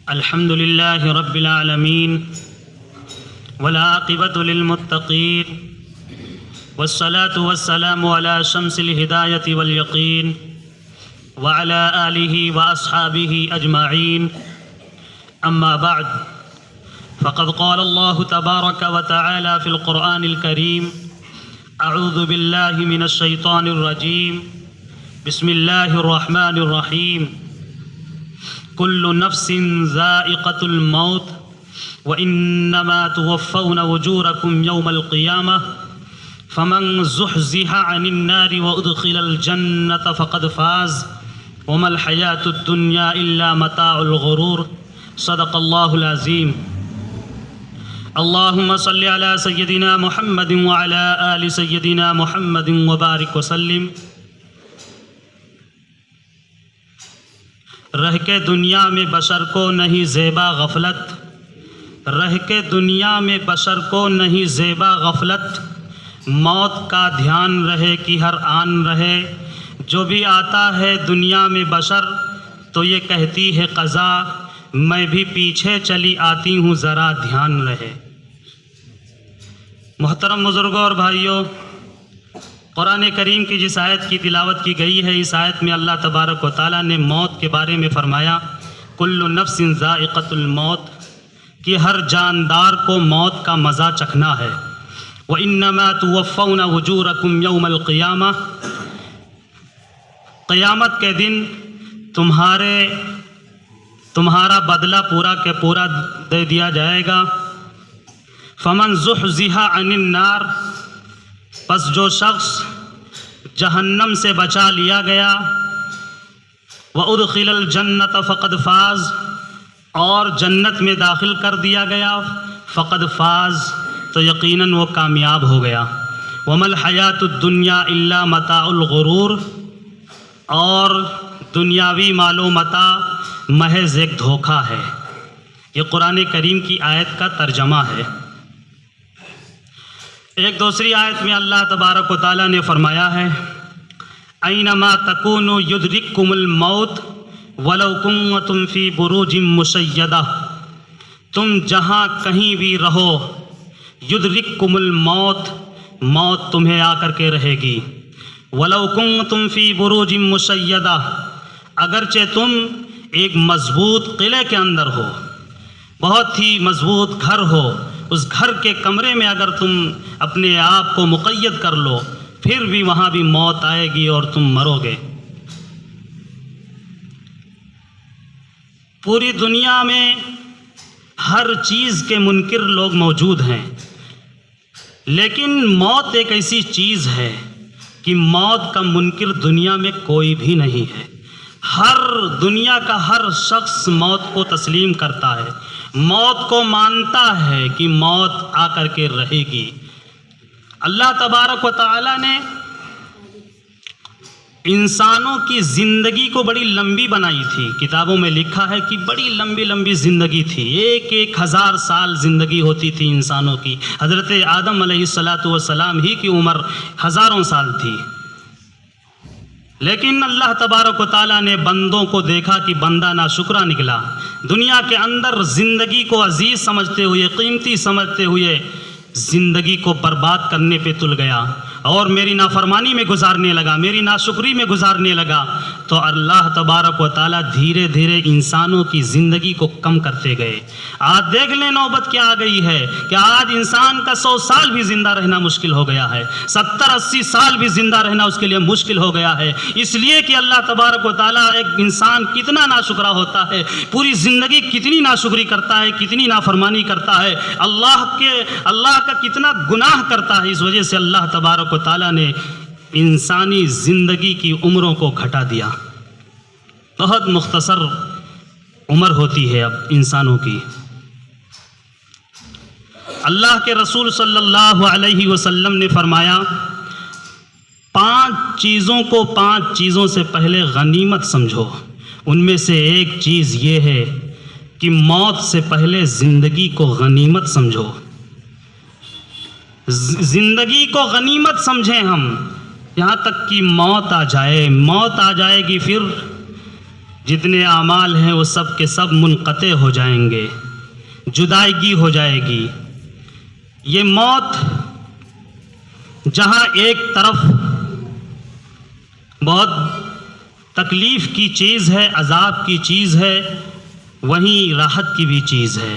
الحمد لله رب العالمين والعاقبة للمتقين والصلاة والسلام على شمس الهداية واليقين وعلى آله وأصحابه أجمعين. أما بعد، فقد قال الله تبارك وتعالى في القرآن الكريم: أعوذ بالله من الشيطان الرجيم، بسم الله الرحمن الرحيم. كل نفس ذائقة الموت وإنما توفون أجوركم يوم القيامة فمن زحزح عن النار وأدخل الجنة فقد فاز وما الحياة الدنيا إلا متاع الغرور. صدق الله العظيم. اللهم صل على سيدنا محمد وعلى آل سيدنا محمد وبارك وسلم. رہ کے دنیا میں بشر کو نہیں زیبا غفلت، رہ کے دنیا میں بشر کو نہیں زیبا غفلت، موت کا دھیان رہے کہ ہر آن رہے. جو بھی آتا ہے دنیا میں بشر تو یہ کہتی ہے قضا، میں بھی پیچھے چلی آتی ہوں ذرا دھیان رہے. محترم بزرگوں اور بھائیوں، قرآن کریم کی جس آیت کی تلاوت کی گئی ہے، اس آیت میں اللہ تبارک و تعالیٰ نے موت کے بارے میں فرمایا: کل نفس ذائقۃ الموت، کہ ہر جاندار کو موت کا مزہ چکھنا ہے. وَإِنَّمَا تُوَفَّوْنَ أُجُورَكُمْ يَوْمَ الْقِيَامَةِ، قیامت کے دن تمہارا بدلہ پورا کے پورا دے دیا جائے گا. فَمَنْ زُحْزِحَ عَنِ النَّارِ، پس جو شخص جہنم سے بچا لیا گیا، وَأُدْخِلَ الْجَنَّةَ فَقَدْ فَازَ، اور جنت میں داخل کر دیا گیا، فقد فاز، تو یقیناً وہ کامیاب ہو گیا. وَمَا الْحَيَاةُ الدُّنْيَا إِلَّا مَتَاعُ الْغُرُورِ، اور دنیاوی مال و متاع محض ایک دھوکہ ہے. یہ قرآن کریم کی آیت کا ترجمہ ہے. ایک دوسری آیت میں اللہ تبارک و تعالیٰ نے فرمایا ہے: اینما تکونوا یدرککم الموت ولو کنتم فی بروج مشیدہ، تم جہاں کہیں بھی رہو، یدرککم الموت، موت تمہیں آ کر کے رہے گی. ولو کنتم فی بروج مشیدہ، اگرچہ تم ایک مضبوط قلعے کے اندر ہو، بہت ہی مضبوط گھر ہو، اس گھر کے کمرے میں اگر تم اپنے آپ کو مقید کر لو، پھر بھی وہاں بھی موت آئے گی اور تم مرو گے. پوری دنیا میں ہر چیز کے منکر لوگ موجود ہیں، لیکن موت ایک ایسی چیز ہے کہ موت کا منکر دنیا میں کوئی بھی نہیں ہے. ہر دنیا کا ہر شخص موت کو تسلیم کرتا ہے، موت کو مانتا ہے کہ موت آ کر کے رہے گی. اللہ تبارک و تعالیٰ نے انسانوں کی زندگی کو بڑی لمبی بنائی تھی. کتابوں میں لکھا ہے کہ بڑی لمبی لمبی زندگی تھی، 1000 سال زندگی ہوتی تھی انسانوں کی. حضرت آدم علیہ السلام ہی کی عمر ہزاروں سال تھی. لیکن اللہ تبارک و تعالیٰ نے بندوں کو دیکھا کہ بندہ ناشکرا نکلا، دنیا کے اندر زندگی کو عزیز سمجھتے ہوئے، قیمتی سمجھتے ہوئے زندگی کو برباد کرنے پہ تل گیا اور میری نافرمانی میں گزارنے لگا، میری ناشکری میں گزارنے لگا. تو اللہ تبارک و تعالیٰ دھیرے دھیرے انسانوں کی زندگی کو کم کرتے گئے. آج دیکھ لیں نوبت کیا آ گئی ہے کہ آج انسان کا 100 سال بھی زندہ رہنا مشکل ہو گیا ہے، 70-80 سال بھی زندہ رہنا اس کے لیے مشکل ہو گیا ہے. اس لیے کہ اللہ تبارک و تعالیٰ ایک انسان کتنا ناشکرا ہوتا ہے، پوری زندگی کتنی ناشکری کرتا ہے، کتنی نافرمانی کرتا ہے، اللہ کا کتنا گناہ کرتا ہے. اس وجہ سے اللہ تبارک و تعالیٰ نے انسانی زندگی کی عمروں کو گھٹا دیا. بہت مختصر عمر ہوتی ہے اب انسانوں کی. اللہ کے رسول صلی اللہ علیہ وسلم نے فرمایا: 5 چیزوں کو 5 چیزوں سے پہلے غنیمت سمجھو. ان میں سے ایک چیز یہ ہے کہ موت سے پہلے زندگی کو غنیمت سمجھو. زندگی کو غنیمت سمجھیں ہم، یہاں تک کہ موت آ جائے گی. پھر جتنے اعمال ہیں وہ سب کے سب منقطع ہو جائیں گے، جدائیگی ہو جائے گی۔ یہ موت جہاں ایک طرف بہت تکلیف کی چیز ہے، عذاب کی چیز ہے، وہیں راحت کی بھی چیز ہے۔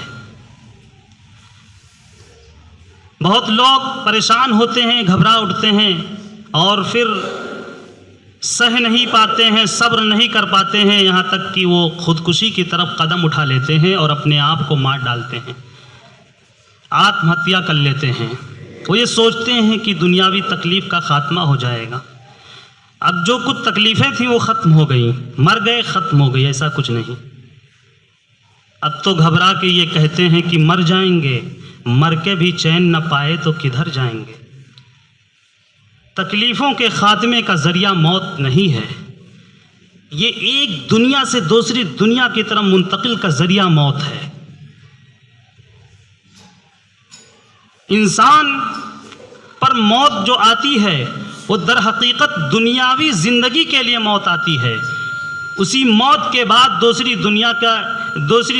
بہت لوگ پریشان ہوتے ہیں، گھبرا اٹھتے ہیں اور پھر سہ نہیں پاتے ہیں، صبر نہیں کر پاتے ہیں، یہاں تک کہ وہ خودکشی کی طرف قدم اٹھا لیتے ہیں اور اپنے آپ کو مار ڈالتے ہیں، آتم ہتیا کر لیتے ہیں۔ وہ یہ سوچتے ہیں کہ دنیاوی تکلیف کا خاتمہ ہو جائے گا، اب جو کچھ تکلیفیں تھیں وہ ختم ہو گئیں، مر گئے ختم ہو گئی، ایسا کچھ نہیں۔ اب تو گھبرا کے یہ کہتے ہیں کہ مر جائیں گے، مر کے بھی چین نہ پائے تو کدھر جائیں گے۔ تکلیفوں کے خاتمے کا ذریعہ موت نہیں ہے، یہ ایک دنیا سے دوسری دنیا کی طرف منتقل کا ذریعہ موت ہے۔ انسان پر موت جو آتی ہے وہ در حقیقت دنیاوی زندگی کے لیے موت آتی ہے، اسی موت کے بعد دوسری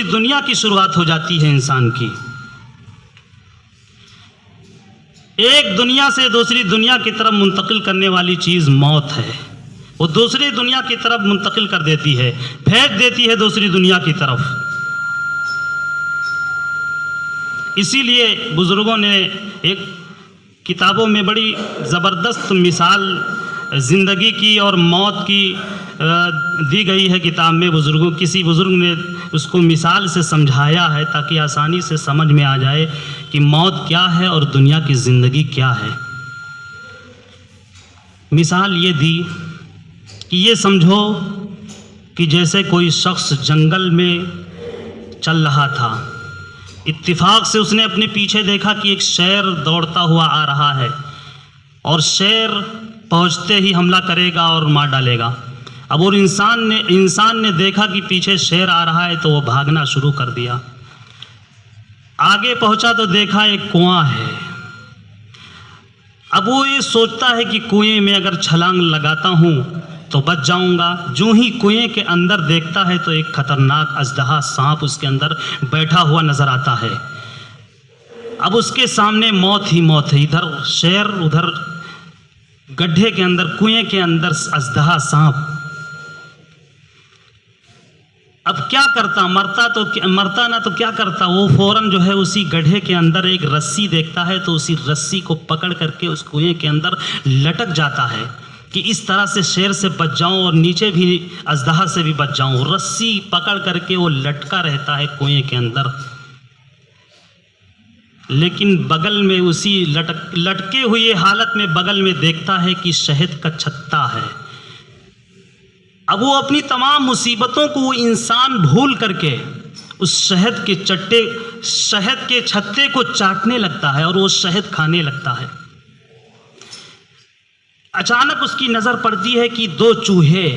دنیا کی شروعات ہو جاتی ہے انسان کی۔ ایک دنیا سے دوسری دنیا کی طرف منتقل کرنے والی چیز موت ہے، وہ دوسری دنیا کی طرف منتقل کر دیتی ہے، بھیج دیتی ہے دوسری دنیا کی طرف۔ اسی لیے بزرگوں نے ایک کتابوں میں بڑی زبردست مثال زندگی کی اور موت کی دی گئی ہے کتاب میں۔ کسی بزرگ نے اس کو مثال سے سمجھایا ہے تاکہ آسانی سے سمجھ میں آ جائے کہ موت کیا ہے اور دنیا کی زندگی کیا ہے۔ مثال یہ دی کہ یہ سمجھو کہ جیسے کوئی شخص جنگل میں چل رہا تھا، اتفاق سے اس نے اپنے پیچھے دیکھا کہ ایک شیر دوڑتا ہوا آ رہا ہے اور شیر پہنچتے ہی حملہ کرے گا اور مار ڈالے گا۔ اب اور انسان نے دیکھا کہ پیچھے شیر آ رہا ہے تو وہ بھاگنا شروع کر دیا۔ آگے پہنچا تو دیکھا ایک کنواں ہے۔ اب وہ یہ سوچتا ہے کہ کنویں میں اگر چھلانگ لگاتا ہوں تو بچ جاؤں گا۔ جو ہی کنویں کے اندر دیکھتا ہے تو ایک خطرناک اژدہا سانپ اس کے اندر بیٹھا ہوا نظر آتا ہے۔ اب اس کے سامنے موت ہی موت ہے، ادھر شیر ادھر گڈھے کے اندر کنویں کے اندر اژدہا سانپ۔ اب کیا کرتا، مرتا نہ تو کیا کرتا، وہ فوراً جو ہے اسی گڈھے کے اندر ایک رسی دیکھتا ہے تو اسی رسی کو پکڑ کر کے اس کنویں کے اندر لٹک جاتا ہے کہ اس طرح سے شیر سے بچ جاؤں اور نیچے بھی اژدہا سے بھی بچ جاؤں۔ رسی پکڑ کر کے وہ لٹکا رہتا ہے کنویں کے اندر، لیکن بغل میں اسی لٹکے ہوئے حالت میں بغل میں دیکھتا ہے کہ شہد کا چھتا ہے۔ اب وہ اپنی تمام مصیبتوں کو وہ انسان بھول کر کے اس شہد کے چھتے کو چاٹنے لگتا ہے اور وہ شہد کھانے لگتا ہے۔ اچانک اس کی نظر پڑتی ہے کہ دو چوہے،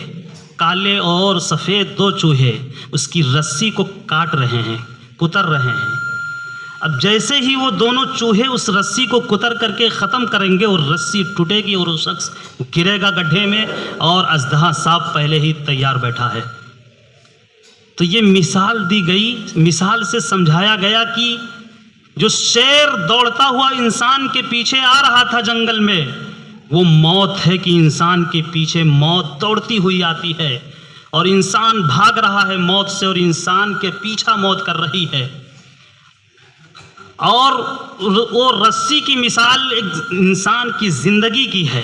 کالے اور سفید دو چوہے اس کی رسی کو کاٹ رہے ہیں، کتر رہے ہیں۔ اب جیسے ہی وہ دونوں چوہے اس رسی کو کتر کر کے ختم کریں گے اور رسی ٹوٹے گی اور وہ شخص گرے گا گڈھے میں اور اژدہا سانپ پہلے ہی تیار بیٹھا ہے۔ تو یہ مثال دی گئی، مثال سے سمجھایا گیا کہ جو شیر دوڑتا ہوا انسان کے پیچھے آ رہا تھا جنگل میں، وہ موت ہے کہ انسان کے پیچھے موت دوڑتی ہوئی آتی ہے اور انسان بھاگ رہا ہے موت سے اور انسان کے پیچھا موت کر رہی ہے۔ اور وہ رسی کی مثال ایک انسان کی زندگی کی ہے،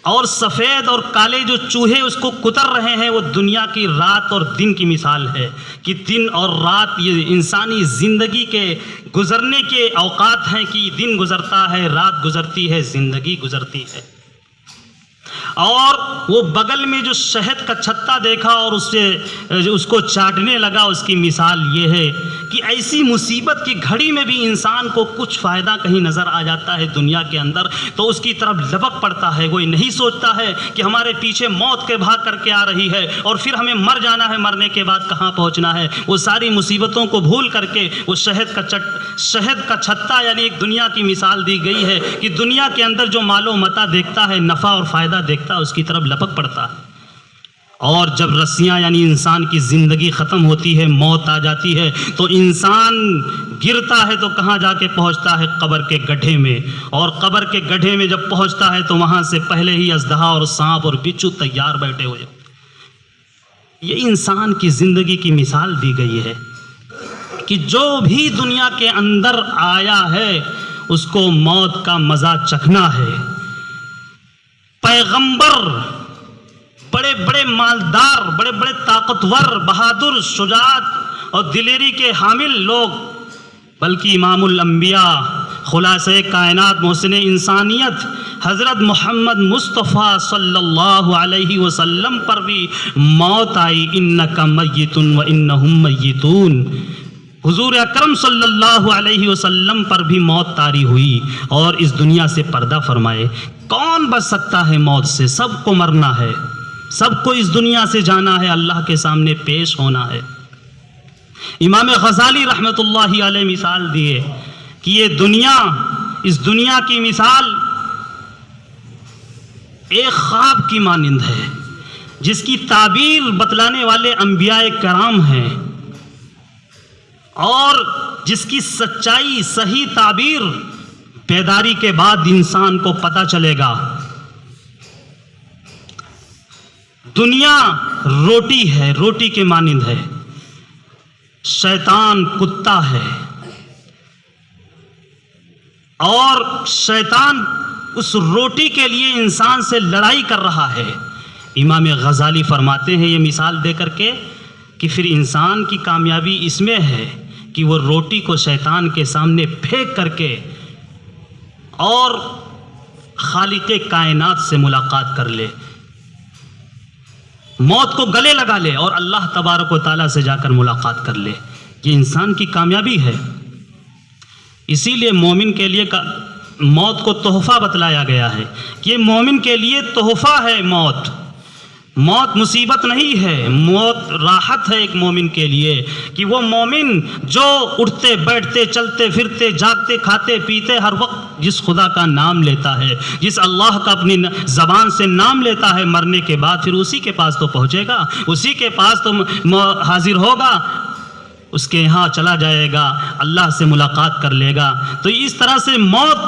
اور سفید اور کالے جو چوہے اس کو کتر رہے ہیں وہ دنیا کی رات اور دن کی مثال ہے کہ دن اور رات یہ انسانی زندگی کے گزرنے کے اوقات ہیں کہ دن گزرتا ہے، رات گزرتی ہے، زندگی گزرتی ہے۔ اور وہ بغل میں جو شہد کا چھتا دیکھا اور اس کو چاٹنے لگا، اس کی مثال یہ ہے کہ ایسی مصیبت کی گھڑی میں بھی انسان کو کچھ فائدہ کہیں نظر آ جاتا ہے دنیا کے اندر تو اس کی طرف لپک پڑتا ہے۔ وہ نہیں سوچتا ہے کہ ہمارے پیچھے موت کے بھاگ کر کے آ رہی ہے اور پھر ہمیں مر جانا ہے، مرنے کے بعد کہاں پہنچنا ہے۔ وہ ساری مصیبتوں کو بھول کر کے وہ شہد کا چھتا یعنی ایک دنیا کی مثال دی گئی ہے کہ دنیا کے اندر جو مال و متاع دیکھتا ہے، نفع اور فائدہ دیکھتا ہے، اس کی طرف لپک پڑتا ہے اور جب رسیاں یعنی انسان کی زندگی ختم ہوتی ہے، موت آ جاتی ہے، تو انسان گرتا ہے تو کہاں جا کے پہنچتا ہے؟ قبر کے گڈھے میں، اور قبر کے گڈھے میں جب پہنچتا ہے تو وہاں سے پہلے ہی اژدہا اور سانپ اور بچھو تیار بیٹھے ہوئے۔ یہ انسان کی زندگی کی مثال دی گئی ہے کہ جو بھی دنیا کے اندر آیا ہے اس کو موت کا مزہ چکھنا ہے۔ پیغمبر، بڑے بڑے مالدار، بڑے بڑے طاقتور، بہادر، شجاعت اور دلیری کے حامل لوگ، بلکہ امام الانبیاء، خلاصہ کائنات، محسن انسانیت حضرت محمد مصطفیٰ صلی اللہ علیہ وسلم پر بھی موت آئی۔ انک میت و انہم میتون، حضور اکرم صلی اللہ علیہ وسلم پر بھی موت طاری ہوئی اور اس دنیا سے پردہ فرمائے۔ کون بچ سکتا ہے موت سے؟ سب کو مرنا ہے، سب کو اس دنیا سے جانا ہے، اللہ کے سامنے پیش ہونا ہے۔ امام غزالی رحمۃ اللہ علیہ مثال دیے کہ یہ دنیا، اس دنیا کی مثال ایک خواب کی مانند ہے جس کی تعبیر بتلانے والے انبیاء کرام ہیں، اور جس کی سچائی، صحیح تعبیر بیداری کے بعد انسان کو پتہ چلے گا۔ دنیا روٹی ہے، روٹی کے مانند ہے، شیطان کتا ہے، اور شیطان اس روٹی کے لیے انسان سے لڑائی کر رہا ہے۔ امام غزالی فرماتے ہیں یہ مثال دے کر کے کہ پھر انسان کی کامیابی اس میں ہے کہ وہ روٹی کو شیطان کے سامنے پھینک کر کے اور خالق کائنات سے ملاقات کر لے، موت کو گلے لگا لے اور اللہ تبارک و تعالیٰ سے جا کر ملاقات کر لے۔ یہ انسان کی کامیابی ہے۔ اسی لیے مومن کے لیے موت کو تحفہ بتلایا گیا ہے کہ یہ مومن کے لیے تحفہ ہے۔ موت موت مصیبت نہیں ہے، موت راحت ہے ایک مومن کے لیے، کہ وہ مومن جو اٹھتے بیٹھتے چلتے پھرتے جاگتے کھاتے پیتے ہر وقت جس خدا کا نام لیتا ہے، جس اللہ کا اپنی زبان سے نام لیتا ہے، مرنے کے بعد پھر اسی کے پاس تو پہنچے گا، اسی کے پاس تو حاضر ہوگا، اس کے یہاں چلا جائے گا، اللہ سے ملاقات کر لے گا۔ تو اس طرح سے موت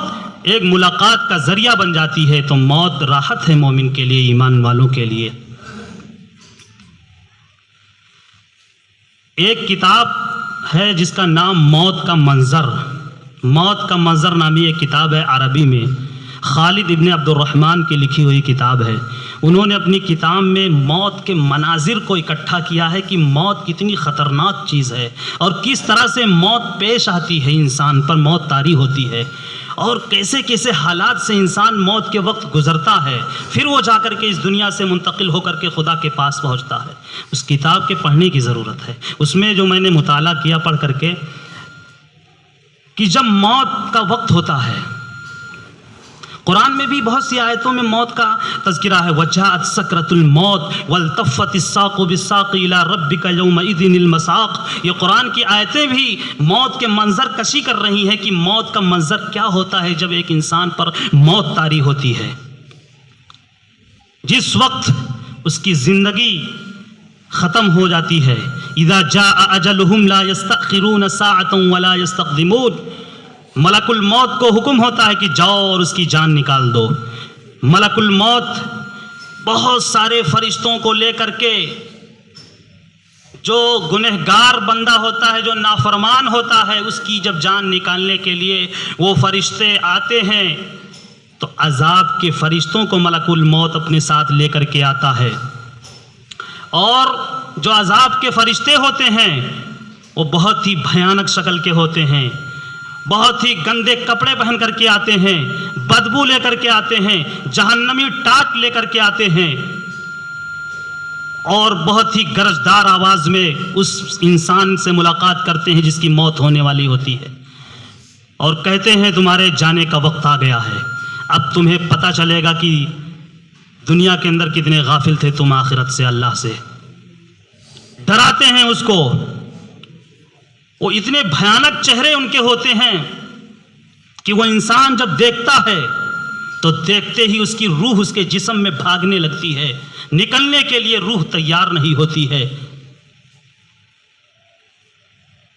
ایک ملاقات کا ذریعہ بن جاتی ہے۔ تو موت راحت ہے مومن کے لیے، ایمان والوں کے لیے۔ ایک کتاب ہے جس کا نام موت کا منظر، موت کا منظر نامی ایک کتاب ہے، عربی میں خالد ابن عبد الرحمن کی لکھی ہوئی کتاب ہے۔ انہوں نے اپنی کتاب میں موت کے مناظر کو اکٹھا کیا ہے کہ موت کتنی خطرناک چیز ہے اور کس طرح سے موت پیش آتی ہے، انسان پر موت طاری ہوتی ہے، اور کیسے کیسے حالات سے انسان موت کے وقت گزرتا ہے، پھر وہ جا کر کے اس دنیا سے منتقل ہو کر کے خدا کے پاس پہنچتا ہے۔ اس کتاب کے پڑھنے کی ضرورت ہے۔ اس میں جو میں نے مطالعہ کیا پڑھ کر کے کہ جب موت کا وقت ہوتا ہے، قرآن میں بھی بہت سی آیتوں میں موت کا تذکرہ ہے۔ وَجَاءَتْ سَكْرَةُ الْمَوْتِ وَالْتَفَّتِ السَّاقُ بِالسَّاقِ إِلَىٰ رَبِّكَ يَوْمَئِذٍ الْمَسَاقُ۔ یہ قرآن کی آیتیں بھی موت کے منظر کشی کر رہی ہیں کہ موت کا منظر کیا ہوتا ہے جب ایک انسان پر موت طاری ہوتی ہے، جس وقت اس کی زندگی ختم ہو جاتی ہے۔ اذا جاء اجلهم لا يستأخرون ساعة ولا يستقدمون۔ ملک الموت کو حکم ہوتا ہے کہ جاؤ اور اس کی جان نکال دو۔ ملک الموت بہت سارے فرشتوں کو لے کر کے، جو گنہگار بندہ ہوتا ہے، جو نافرمان ہوتا ہے، اس کی جب جان نکالنے کے لیے وہ فرشتے آتے ہیں تو عذاب کے فرشتوں کو ملک الموت اپنے ساتھ لے کر کے آتا ہے، اور جو عذاب کے فرشتے ہوتے ہیں وہ بہت ہی بھیانک شکل کے ہوتے ہیں، بہت ہی گندے کپڑے پہن کر کے آتے ہیں، بدبو لے کر کے آتے ہیں، جہنمی ٹاٹ لے کر کے آتے ہیں، اور بہت ہی گرجدار آواز میں اس انسان سے ملاقات کرتے ہیں جس کی موت ہونے والی ہوتی ہے، اور کہتے ہیں تمہارے جانے کا وقت آ گیا ہے، اب تمہیں پتہ چلے گا کہ دنیا کے اندر کتنے غافل تھے تم آخرت سے، اللہ سے۔ ڈراتے ہیں اس کو۔ وہ اتنے بھیانک چہرے ان کے ہوتے ہیں کہ وہ انسان جب دیکھتا ہے تو دیکھتے ہی اس کی روح اس کے جسم میں بھاگنے لگتی ہے، نکلنے کے لیے روح تیار نہیں ہوتی ہے.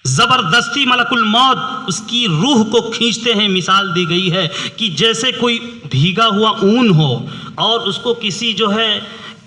زبردستی ملک الموت اس کی روح کو کھینچتے ہیں. مثال دی گئی ہے کہ جیسے کوئی بھیگا ہوا اون ہو اور اس کو کسی جو ہے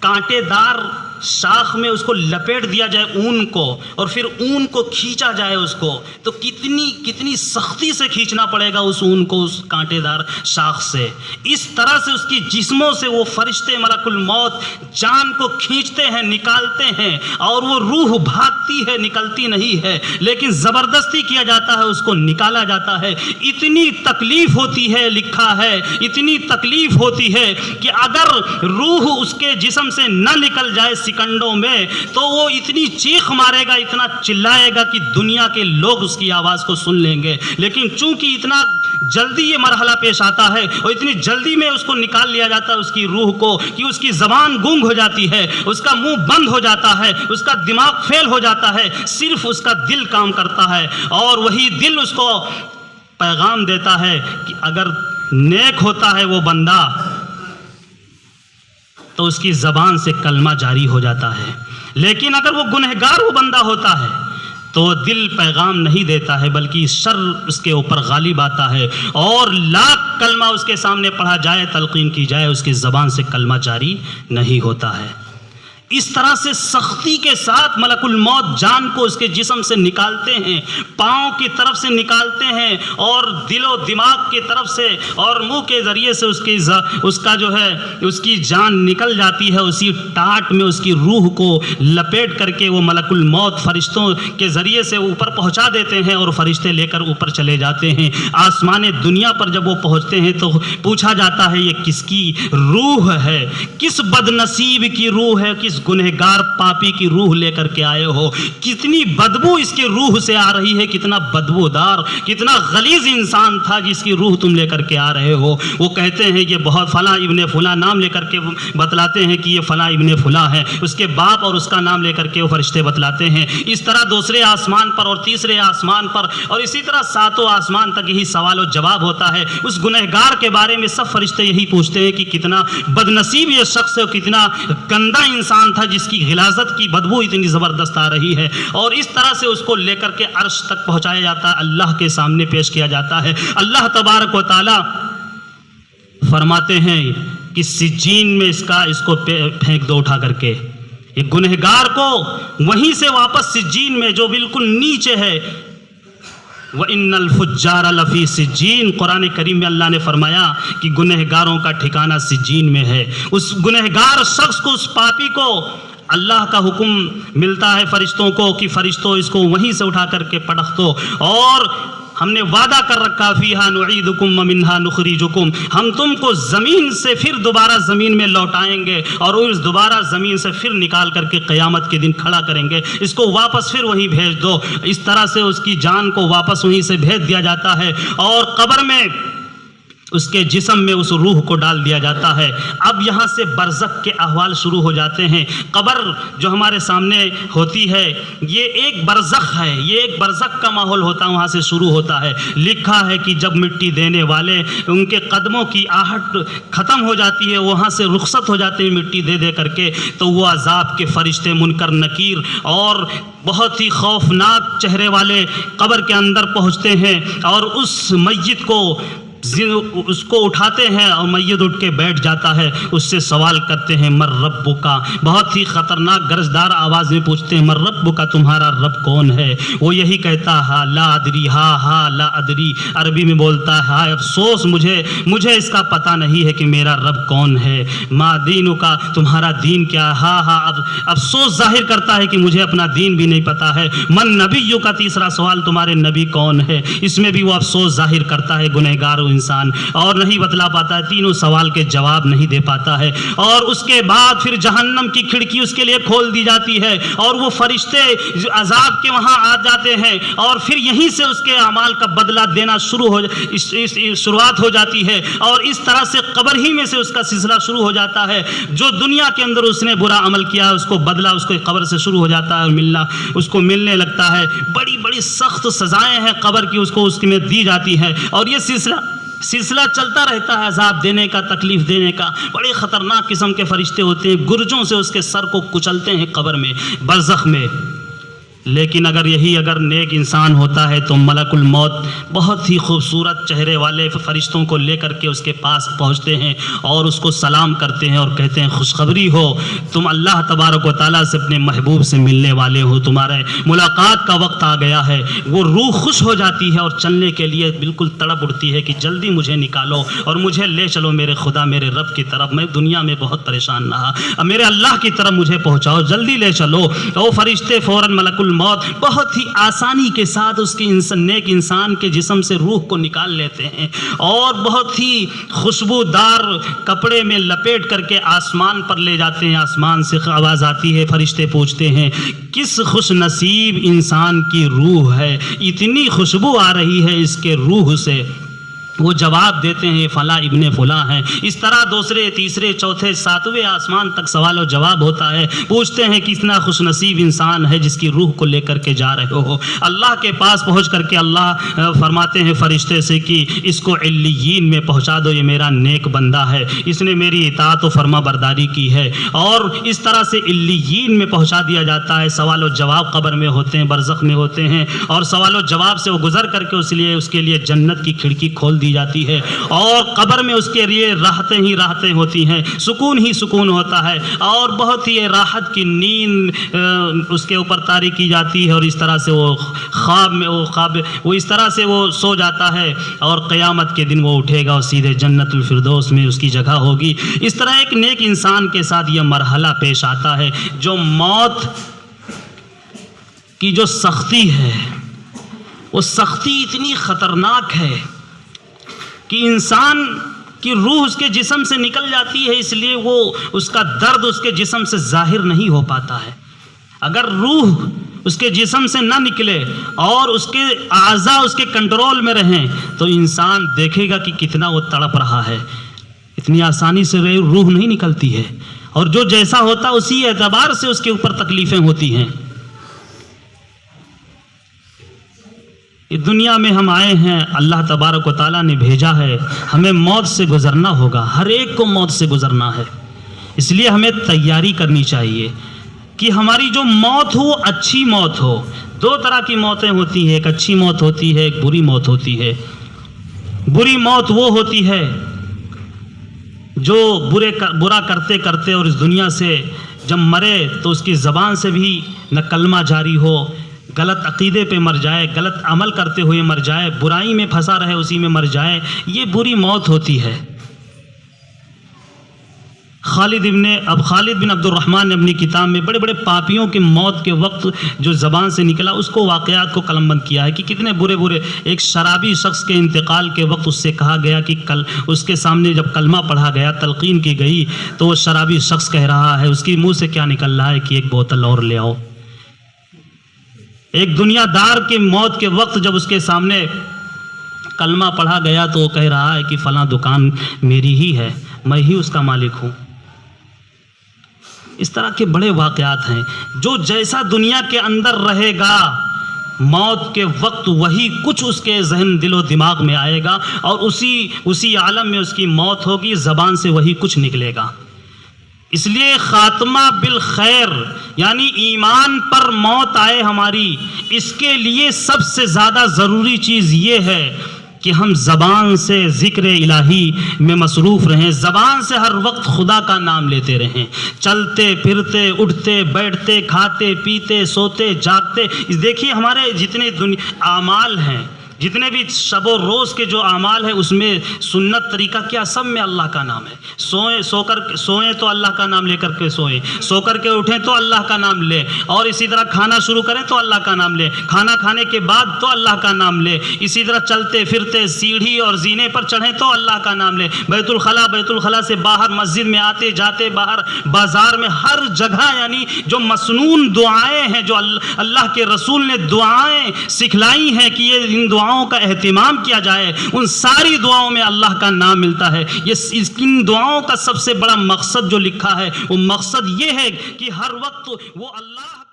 کانٹے دار شاخ میں اس کو لپیٹ دیا جائے اون کو، اور پھر اون کو کھینچا جائے اس کو، تو کتنی سختی سے کھینچنا پڑے گا اس اون کو اس کانٹے دار شاخ سے. اس طرح سے اس کی جسموں سے وہ فرشتے ملک الموت جان کو کھینچتے ہیں، نکالتے ہیں، اور وہ روح بھاگتی ہے، نکلتی نہیں ہے، لیکن زبردستی کیا جاتا ہے، اس کو نکالا جاتا ہے. اتنی تکلیف ہوتی ہے، لکھا ہے اتنی تکلیف ہوتی ہے کہ اگر روح اس کے جسم سے نہ نکل جائے سیکنڈوں میں تو وہ اتنی چیخ مارے گا، اتنا چلائے گا کہ دنیا کے لوگ اس کی آواز کو سن لیں گے. لیکن چونکہ اتنا جلدی یہ مرحلہ پیش آتا ہے اور اتنی جلدی میں اس کو نکال لیا جاتا ہے اس کی روح کو کہ اس کی زبان گونگ ہو جاتی ہے، اس کا منہ بند ہو جاتا ہے، اس کا دماغ فیل ہو جاتا ہے، صرف اس کا دل کام کرتا ہے. اور وہی دل اس کو پیغام دیتا ہے کہ اگر نیک ہوتا ہے وہ بندہ تو اس کی زبان سے کلمہ جاری ہو جاتا ہے، لیکن اگر وہ گنہگار وہ بندہ ہوتا ہے تو دل پیغام نہیں دیتا ہے، بلکہ شر اس کے اوپر غالب آتا ہے، اور لاکھ کلمہ اس کے سامنے پڑھا جائے، تلقین کی جائے، اس کی زبان سے کلمہ جاری نہیں ہوتا ہے. اس طرح سے سختی کے ساتھ ملک الموت جان کو اس کے جسم سے نکالتے ہیں، پاؤں کی طرف سے نکالتے ہیں، اور دل و دماغ کی طرف سے اور منہ کے ذریعے سے اس کا جو ہے اس کی جان نکل جاتی ہے. اسی ٹاٹ میں اس کی روح کو لپیٹ کر کے وہ ملک الموت فرشتوں کے ذریعے سے اوپر پہنچا دیتے ہیں، اور فرشتے لے کر اوپر چلے جاتے ہیں. آسمان دنیا پر جب وہ پہنچتے ہیں تو پوچھا جاتا ہے یہ کس کی روح ہے، کس بد نصیب کی روح ہے، کس گنہگار پاپی کی روح لے کر کے آئے ہو، کتنی بدبو اس کی روح سے آ رہی ہے، کتنا بدبودار، کتنا غلیظ انسان تھا جس کی روح تم لے کر کے آ رہے ہو. وہ کہتے ہیں یہ بہت فلاں ابن فلاں نام لے کر کے بتلاتے ہیں کہ یہ فلاں ابن فلاں ہے، اس کے باپ اور اس کا نام لے کر کے وہ فرشتے بتلاتے ہیں. اس طرح دوسرے آسمان پر اور تیسرے آسمان پر اور اسی طرح ساتوں آسمان تک یہی سوال و جواب ہوتا ہے. اس گنہگار کے بارے میں سب فرشتے یہی پوچھتے ہیں کہ کتنا بد نصیب یہ شخص ہے، کتنا گندا انسان تھا جس کی غلاظت کی بدبو اتنی زبردست آ رہی ہے. اور اس طرح سے اس کو لے کر کے عرش تک پہنچایا جاتا ہے، اللہ کے سامنے پیش کیا جاتا ہے. اللہ تبارک و تعالی فرماتے ہیں کہ سجین میں اس کو پھینک دو اٹھا کر کے. یہ گنہگار کو وہیں سے واپس سجین میں جو بالکل نیچے ہے، وَإِنَّ الْفُجَّارَ لَفِي سِجِّينَ، قرآن کریم میں اللہ نے فرمایا کہ گنہگاروں کا ٹھکانہ سجین میں ہے. اس گنہگار شخص کو، اس پاپی کو اللہ کا حکم ملتا ہے فرشتوں کو کہ فرشتوں اس کو وہیں سے اٹھا کر کے پٹخ دو، اور ہم نے وعدہ کر رکھا فیہا نعیدکم ومنہا نخرجکم، ہم تم کو زمین سے پھر دوبارہ زمین میں لوٹائیں گے اور اس دوبارہ زمین سے پھر نکال کر کے قیامت کے دن کھڑا کریں گے. اس کو واپس پھر وہیں بھیج دو. اس طرح سے اس کی جان کو واپس وہیں سے بھیج دیا جاتا ہے، اور قبر میں اس کے جسم میں اس روح کو ڈال دیا جاتا ہے. اب یہاں سے برزخ کے احوال شروع ہو جاتے ہیں. قبر جو ہمارے سامنے ہوتی ہے یہ ایک برزخ ہے، یہ ایک برزخ کا ماحول ہوتا ہے، وہاں سے شروع ہوتا ہے. لکھا ہے کہ جب مٹی دینے والے ان کے قدموں کی آہٹ ختم ہو جاتی ہے، وہاں سے رخصت ہو جاتے ہیں مٹی دے دے کر کے، تو وہ عذاب کے فرشتے منکر نکیر اور بہت ہی خوفناک چہرے والے قبر کے اندر پہنچتے ہیں، اور اس میت کو اس کو اٹھاتے ہیں، اور میت اٹھ کے بیٹھ جاتا ہے. اس سے سوال کرتے ہیں مر ربکا، بہت ہی خطرناک گرجدار آواز میں پوچھتے ہیں مر ربکا، تمہارا رب کون ہے؟ وہ یہی کہتا ہے لا ادری، ہاں لا ادری، عربی میں بولتا ہے ہائے افسوس، مجھے اس کا پتہ نہیں ہے کہ میرا رب کون ہے. ما دینکا، تمہارا دین کیا؟ ہاں افسوس ظاہر کرتا ہے کہ مجھے اپنا دین بھی نہیں پتا ہے. من نبیو کا تیسرا سوال، تمہارے نبی کون ہے؟ اس میں بھی وہ افسوس ظاہر کرتا ہے گنہگار انسان، اور نہیں بتلا پاتا ہے، تینوں سوال کے جواب نہیں دے پاتا ہے. اور اس کے بعد پھر جہنم کی کھڑکی اس کے لیے کھول دی جاتی ہے، اور وہ فرشتے عذاب کے وہاں آ جاتے ہیں، اور پھر یہیں سے اس کے اعمال کا بدلہ دینا شروعات ہو جاتی ہے. اور اس طرح سے قبر ہی میں سے اس کا سلسلہ شروع ہو جاتا ہے. جو دنیا کے اندر اس نے برا عمل کیا اس کو بدلہ اس کو قبر سے شروع ہو جاتا ہے، ملنا اس کو ملنے لگتا ہے. بڑی بڑی سخت سزائیں ہیں قبر کی، اس کو اس میں دی جاتی ہیں. اور یہ سلسلہ سلسلہ چلتا رہتا ہے عذاب دینے کا، تکلیف دینے کا. بڑے خطرناک قسم کے فرشتے ہوتے ہیں، گرجوں سے اس کے سر کو کچلتے ہیں قبر میں، برزخ میں. لیکن اگر نیک انسان ہوتا ہے تو ملک الموت بہت ہی خوبصورت چہرے والے فرشتوں کو لے کر کے اس کے پاس پہنچتے ہیں اور اس کو سلام کرتے ہیں اور کہتے ہیں خوشخبری ہو، تم اللہ تبارک و تعالیٰ سے اپنے محبوب سے ملنے والے ہو، تمہارے ملاقات کا وقت آ گیا ہے. وہ روح خوش ہو جاتی ہے اور چلنے کے لیے بالکل تڑپ اٹھتی ہے کہ جلدی مجھے نکالو اور مجھے لے چلو میرے خدا، میرے رب کی طرف. میں دنیا میں بہت پریشان رہا، میرے اللہ کی طرف مجھے پہنچاؤ، جلدی لے چلو. تو وہ فرشتے فوراً ملک الموت بہت ہی آسانی کے ساتھ اس کی نیک انسان کے جسم سے روح کو نکال لیتے ہیں اور بہت ہی خوشبودار کپڑے میں لپیٹ کر کے آسمان پر لے جاتے ہیں. آسمان سے آواز آتی ہے، فرشتے پوچھتے ہیں کس خوش نصیب انسان کی روح ہے، اتنی خوشبو آ رہی ہے اس کے روح سے. وہ جواب دیتے ہیں فلاں ابن فلاں ہیں. اس طرح دوسرے تیسرے چوتھے ساتویں آسمان تک سوال و جواب ہوتا ہے. پوچھتے ہیں کتنا خوش نصیب انسان ہے جس کی روح کو لے کر کے جا رہے ہو. اللہ کے پاس پہنچ کر کے اللہ فرماتے ہیں فرشتے سے کہ اس کو علیین میں پہنچا دو، یہ میرا نیک بندہ ہے، اس نے میری اطاعت و فرما برداری کی ہے. اور اس طرح سے علیین میں پہنچا دیا جاتا ہے. سوال و جواب قبر میں ہوتے ہیں، برزخ میں ہوتے ہیں، اور سوال و جواب سے وہ گزر کر کے اس کے لیے جنت کی کھڑکی کھول دی جاتی ہے اور قبر میں اس کے لیے راحتیں ہی راحتیں ہوتی ہیں، سکون ہی سکون ہوتا ہے اور بہت ہی راحت کی نیند اس کے اوپر طاری کی جاتی ہے. اور اس طرح سے وہ اس طرح سے وہ سو جاتا ہے اور قیامت کے دن وہ اٹھے گا اور سیدھے جنت الفردوس میں اس کی جگہ ہوگی. اس طرح ایک نیک انسان کے ساتھ یہ مرحلہ پیش آتا ہے. جو موت کی جو سختی ہے، وہ سختی اتنی خطرناک ہے کہ انسان کی روح اس کے جسم سے نکل جاتی ہے، اس لیے وہ اس کا درد اس کے جسم سے ظاہر نہیں ہو پاتا ہے. اگر روح اس کے جسم سے نہ نکلے اور اس کے اعضاء اس کے کنٹرول میں رہیں تو انسان دیکھے گا کہ کتنا وہ تڑپ رہا ہے. اتنی آسانی سے روح نہیں نکلتی ہے اور جو جیسا ہوتا اسی اعتبار سے اس کے اوپر تکلیفیں ہوتی ہیں. دنیا میں ہم آئے ہیں، اللہ تبارک و تعالیٰ نے بھیجا ہے، ہمیں موت سے گزرنا ہوگا، ہر ایک کو موت سے گزرنا ہے. اس لیے ہمیں تیاری کرنی چاہیے کہ ہماری جو موت ہو اچھی موت ہو. دو طرح کی موتیں ہوتی ہیں، ایک اچھی موت ہوتی ہے، ایک بری موت ہوتی ہے. بری موت وہ ہوتی ہے جو برا کرتے کرتے اور اس دنیا سے جب مرے تو اس کی زبان سے بھی نہ کلمہ جاری ہو، غلط عقیدے پہ مر جائے، غلط عمل کرتے ہوئے مر جائے، برائی میں پھنسا رہے اسی میں مر جائے. یہ بری موت ہوتی ہے. خالد بن عبد الرحمن نے اپنی کتاب میں بڑے بڑے پاپیوں کی موت کے وقت جو زبان سے نکلا اس کو واقعات کو قلم بند کیا ہے کہ کتنے برے ایک شرابی شخص کے انتقال کے وقت اس سے کہا گیا کہ اس کے سامنے جب کلمہ پڑھا گیا، تلقین کی گئی، تو وہ شرابی شخص کہہ رہا ہے، اس کی منہ سے کیا نکل رہا ہے کہ ایک بوتل اور لے آؤ. ایک دنیا دار کی موت کے وقت جب اس کے سامنے کلمہ پڑھا گیا تو وہ کہہ رہا ہے کہ فلاں دکان میری ہی ہے، میں ہی اس کا مالک ہوں. اس طرح کے بڑے واقعات ہیں. جو جیسا دنیا کے اندر رہے گا موت کے وقت وہی کچھ اس کے ذہن دل و دماغ میں آئے گا اور اسی عالم میں اس کی موت ہوگی، زبان سے وہی کچھ نکلے گا. اس لیے خاتمہ بالخیر یعنی ایمان پر موت آئے ہماری، اس کے لیے سب سے زیادہ ضروری چیز یہ ہے کہ ہم زبان سے ذکر الہی میں مصروف رہیں، زبان سے ہر وقت خدا کا نام لیتے رہیں، چلتے پھرتے اٹھتے بیٹھتے کھاتے پیتے سوتے جاگتے. دیکھیے ہمارے جتنے اعمال ہیں، جتنے بھی شب و روز کے جو اعمال ہیں اس میں سنت طریقہ کیا، سب میں اللہ کا نام ہے. سوئیں تو اللہ کا نام لے کر کے سوئیں، سو کر کے اٹھیں تو اللہ کا نام لیں، اور اسی طرح کھانا شروع کریں تو اللہ کا نام لیں، کھانا کھانے کے بعد تو اللہ کا نام لیں، اسی طرح چلتے پھرتے سیڑھی اور زینے پر چڑھیں تو اللہ کا نام لیں، بیت الخلا سے باہر مسجد میں آتے جاتے باہر بازار میں ہر جگہ، یعنی جو مسنون دعائیں ہیں جو اللہ کے رسول نے دعائیں سکھلائی ہیں کہ یہ ان دعاؤں کا اہتمام کیا جائے، ان ساری دعاؤں میں اللہ کا نام ملتا ہے. ان دعاؤں کا سب سے بڑا مقصد جو لکھا ہے وہ مقصد یہ ہے کہ ہر وقت وہ اللہ